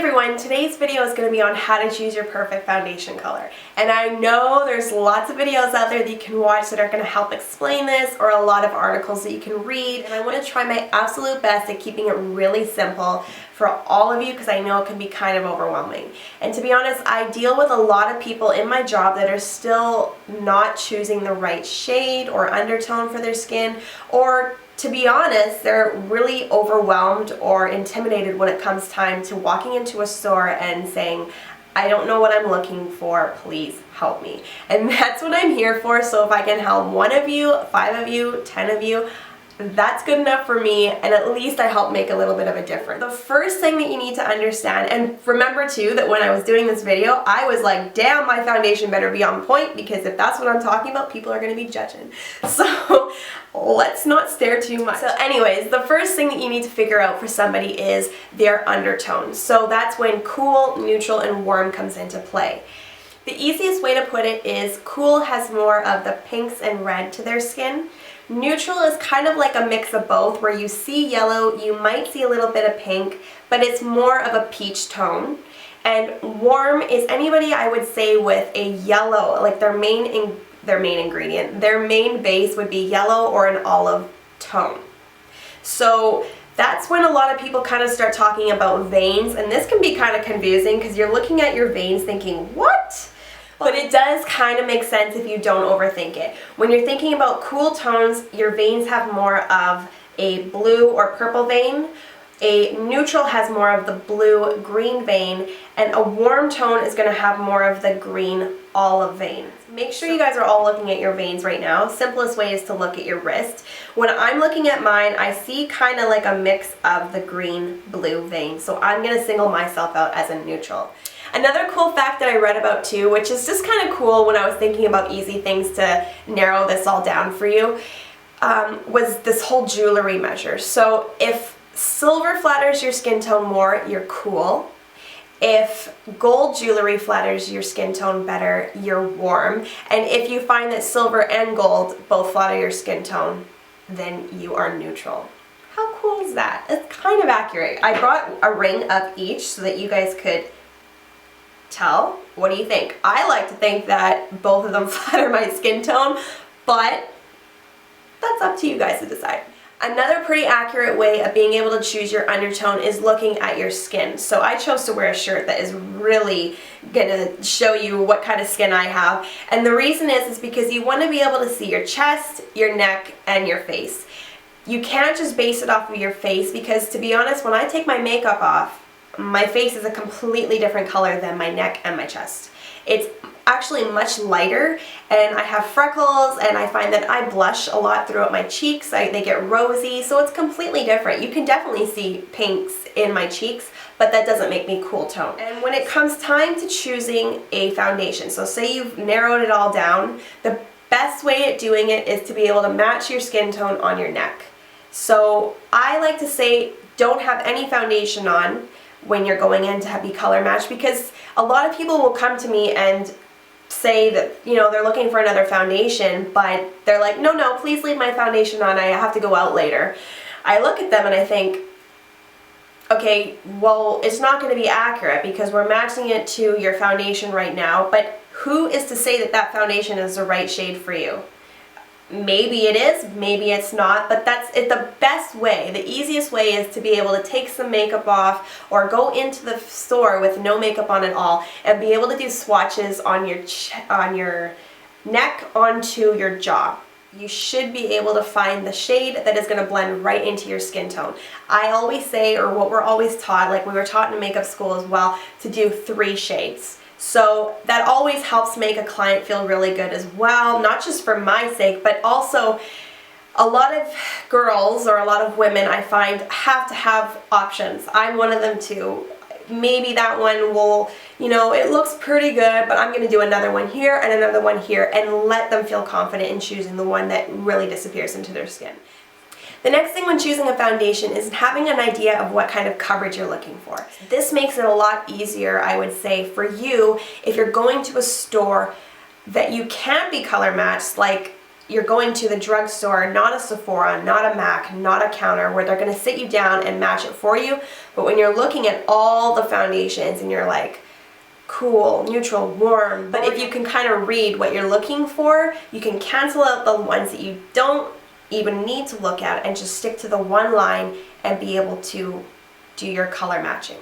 everyone, today's video is going to be on how to choose your perfect foundation color. And I know there's lots of videos out there that you can watch that are going to help explain this, or a lot of articles that you can read. And I want to try my absolute best at keeping it really simple for all of you, because I know it can be kind of overwhelming. And to be honest, I deal with a lot of people in my job that are still not choosing the right shade or undertone for their skin, or to be honest, they're really overwhelmed or intimidated when it comes time to walking into a store and saying, I don't know what I'm looking for, please help me. And that's what I'm here for. So if I can help one of you, 5 of you, 10 of you, that's good enough for me, and at least I help make a little bit of a difference. The first thing that you need to understand, and remember too that when I was doing this video, I was like, damn, my foundation better be on point, because if that's what I'm talking about, people are going to be judging. So let's not stare too much. So anyways, the first thing that you need to figure out for somebody is their undertone. So that's when cool, neutral, and warm comes into play. The easiest way to put it is cool has more of the pinks and red to their skin. Neutral is kind of like a mix of both, where you see yellow, you might see a little bit of pink, but it's more of a peach tone. And warm is anybody, I would say, with a yellow, like their main ingredient, their main base would be yellow or an olive tone. So that's when a lot of people kind of start talking about veins, and this can be kind of confusing because you're looking at your veins thinking, what? But it does kind of make sense if you don't overthink it. When you're thinking about cool tones, your veins have more of a blue or purple vein. A neutral has more of the blue-green vein, and a warm tone is going to have more of the green olive vein. Make sure you guys are all looking at your veins right now. Simplest way is to look at your wrist. When I'm looking at mine, I see kind of like a mix of the green-blue vein, so I'm going to single myself out as a neutral. Another cool fact that I read about too, which is just kind of cool when I was thinking about easy things to narrow this all down for you, was this whole jewelry measure. So if silver flatters your skin tone more, you're cool. If gold jewelry flatters your skin tone better, you're warm. And if you find that silver and gold both flatter your skin tone, then you are neutral. How cool is that? It's kind of accurate. I brought a ring of each so that you guys could tell. What do you think? I like to think that both of them flatter my skin tone, but that's up to you guys to decide. Another pretty accurate way of being able to choose your undertone is looking at your skin. So I chose to wear a shirt that is really gonna show you what kind of skin I have. And the reason is because you want to be able to see your chest, your neck, and your face. You can't just base it off of your face, because to be honest, when I take my makeup off, my face is a completely different color than my neck and my chest. It's actually much lighter, and I have freckles, and I find that I blush a lot throughout my cheeks. They get rosy, so it's completely different. You can definitely see pinks in my cheeks, but that doesn't make me cool tone. And when it comes time to choosing a foundation, so say you've narrowed it all down, the best way at doing it is to be able to match your skin tone on your neck. So I like to say, don't have any foundation on when you're going in to be color matched, because a lot of people will come to me and say that, you know, they're looking for another foundation, but they're like, no, please leave my foundation on, I have to go out later. I look at them and I think, okay, well, it's not going to be accurate because we're matching it to your foundation right now, but who is to say that that foundation is the right shade for you? Maybe it is, maybe it's not, but that's it. The best way, the easiest way, is to be able to take some makeup off or go into the store with no makeup on at all and be able to do swatches on your neck onto your jaw. You should be able to find the shade that is going to blend right into your skin tone. I always say, or what we're always taught, like we were taught in makeup school as well, to do 3 shades. So that always helps make a client feel really good as well, not just for my sake, but also a lot of girls or a lot of women I find have to have options. I'm one of them too. Maybe that one will, you know, it looks pretty good, but I'm going to do another one here and another one here, and let them feel confident in choosing the one that really disappears into their skin. The next thing when choosing a foundation is having an idea of what kind of coverage you're looking for. This makes it a lot easier, I would say, for you if you're going to a store that you can't be color matched, like you're going to the drugstore, not a Sephora, not a MAC, not a counter, where they're going to sit you down and match it for you. But when you're looking at all the foundations and you're like, cool, neutral, warm, but if you can kind of read what you're looking for, you can cancel out the ones that you don't even need to look at and just stick to the one line and be able to do your color matching.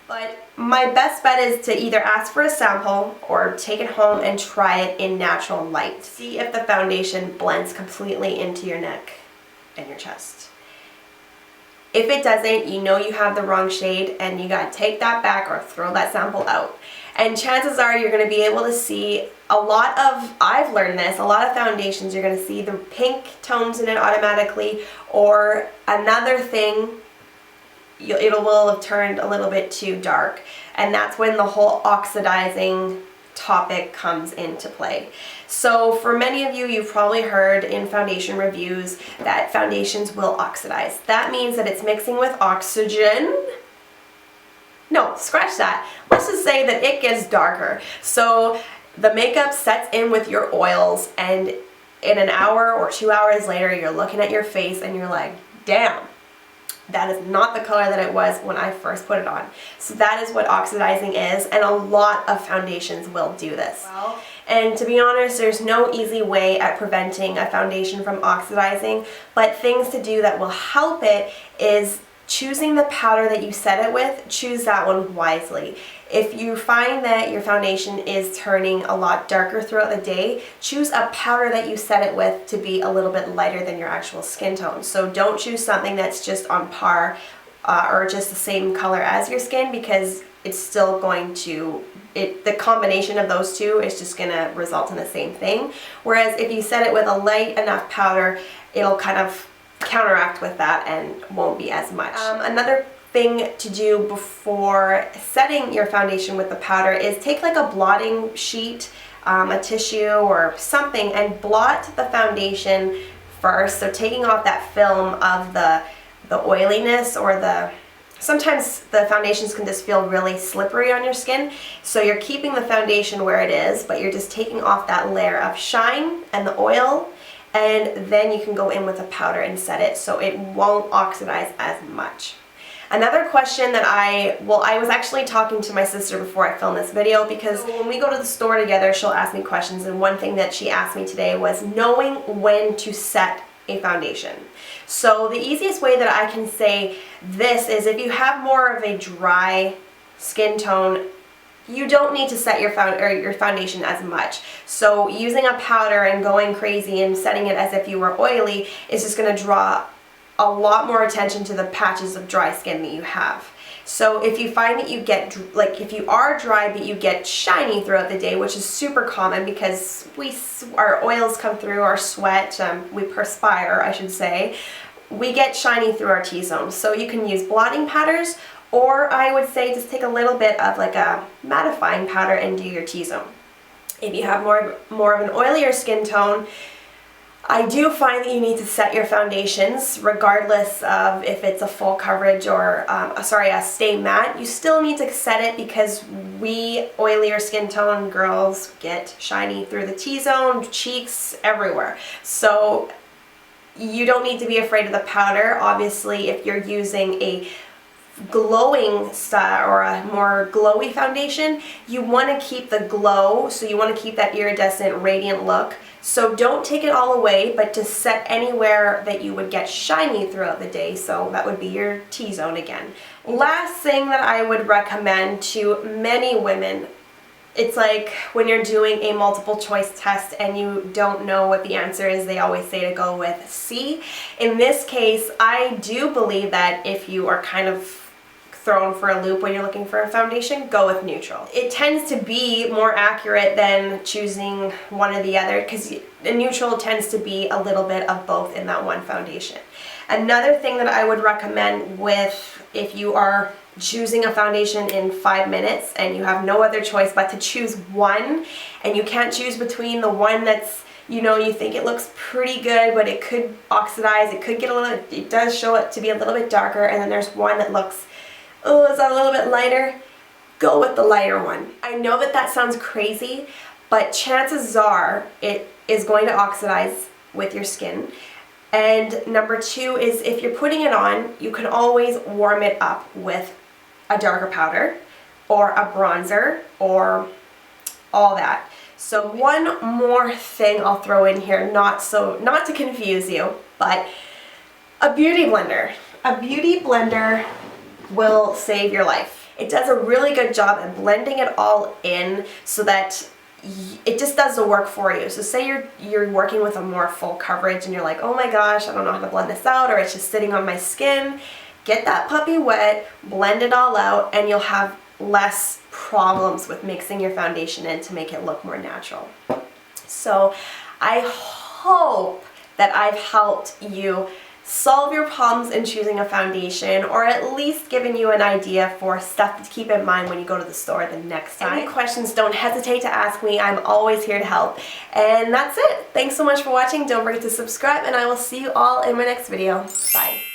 But my best bet is to either ask for a sample or take it home and try it in natural light. See if the foundation blends completely into your neck and your chest. If it doesn't, you know you have the wrong shade and you gotta take that back or throw that sample out. And chances are you're gonna be able to see a lot of, I've learned this, a lot of foundations you're gonna see the pink tones in it automatically, or another thing, it will have turned a little bit too dark, and that's when the whole oxidizing topic comes into play. So for many of you, you've probably heard in foundation reviews that foundations will oxidize. That means that it's mixing with oxygen. No, scratch that. Let's just say that it gets darker. So the makeup sets in with your oils, and in an hour or 2 hours later, you're looking at your face and you're like, damn, that is not the color that it was when I first put it on. So that is what oxidizing is, and a lot of foundations will do this. Well, and to be honest, there's no easy way at preventing a foundation from oxidizing, but things to do that will help it is choosing the powder that you set it with. Choose that one wisely. If you find that your foundation is turning a lot darker throughout the day, choose a powder that you set it with to be a little bit lighter than your actual skin tone. So don't choose something that's just on par or just the same color as your skin, because it's still going to, the combination of those two is just going to result in the same thing. Whereas if you set it with a light enough powder, it'll kind of counteract with that and won't be as much. Another thing to do before setting your foundation with the powder is take like a blotting sheet, a tissue or something, and blot the foundation first. So taking off that film of the oiliness, or sometimes the foundations can just feel really slippery on your skin. So you're keeping the foundation where it is, but you're just taking off that layer of shine and the oil, and then you can go in with a powder and set it so it won't oxidize as much. Another question that I was actually talking to my sister before I filmed this video, because when we go to the store together, she'll ask me questions, and one thing that she asked me today was knowing when to set a foundation. So the easiest way that I can say this is, if you have more of a dry skin tone, you don't need to set your foundation as much. So using a powder and going crazy and setting it as if you were oily is just going to draw a lot more attention to the patches of dry skin that you have. So if you find that you get, like if you are dry but you get shiny throughout the day, which is super common because our oils come through our sweat, we perspire, I should say, we get shiny through our T-zones. So you can use blotting powders, or I would say just take a little bit of like a mattifying powder and do your T-zone. If you have more of an oilier skin tone, I do find that you need to set your foundations regardless of if it's a full coverage or a stay matte. You still need to set it because we oilier skin tone girls get shiny through the T-zone, cheeks, everywhere. So you don't need to be afraid of the powder. Obviously, if you're using a glowing style or a more glowy foundation, you want to keep the glow, so you want to keep that iridescent radiant look. So don't take it all away, but just set anywhere that you would get shiny throughout the day. So that would be your T-zone again. Last thing that I would recommend to many women, it's like when you're doing a multiple choice test and you don't know what the answer is, they always say to go with C. In this case, I do believe that if you are kind of thrown for a loop when you're looking for a foundation, go with neutral. It tends to be more accurate than choosing one or the other, because neutral tends to be a little bit of both in that one foundation. Another thing that I would recommend with, if you are choosing a foundation in 5 minutes and you have no other choice but to choose one, and you can't choose between the one that's, you know, you think it looks pretty good but it could oxidize, it does show it to be a little bit darker, and then there's one that looks, oh, is that a little bit lighter? Go with the lighter one. I know that sounds crazy, but chances are it is going to oxidize with your skin. And number two is if you're putting it on, you can always warm it up with a darker powder or a bronzer or all that. So one more thing I'll throw in here, not to confuse you, but a beauty blender. A beauty blender will save your life. It does a really good job at blending it all in so that it just does the work for you. So say you're working with a more full coverage and you're like, oh my gosh, I don't know how to blend this out, or it's just sitting on my skin. Get that puppy wet, blend it all out, and you'll have less problems with mixing your foundation in to make it look more natural. So I hope that I've helped you solve your problems in choosing a foundation, or at least given you an idea for stuff to keep in mind when you go to the store the next time. Any questions, don't hesitate to ask me. I'm always here to help. And that's it. Thanks so much for watching. Don't forget to subscribe, and I will see you all in my next video. Bye.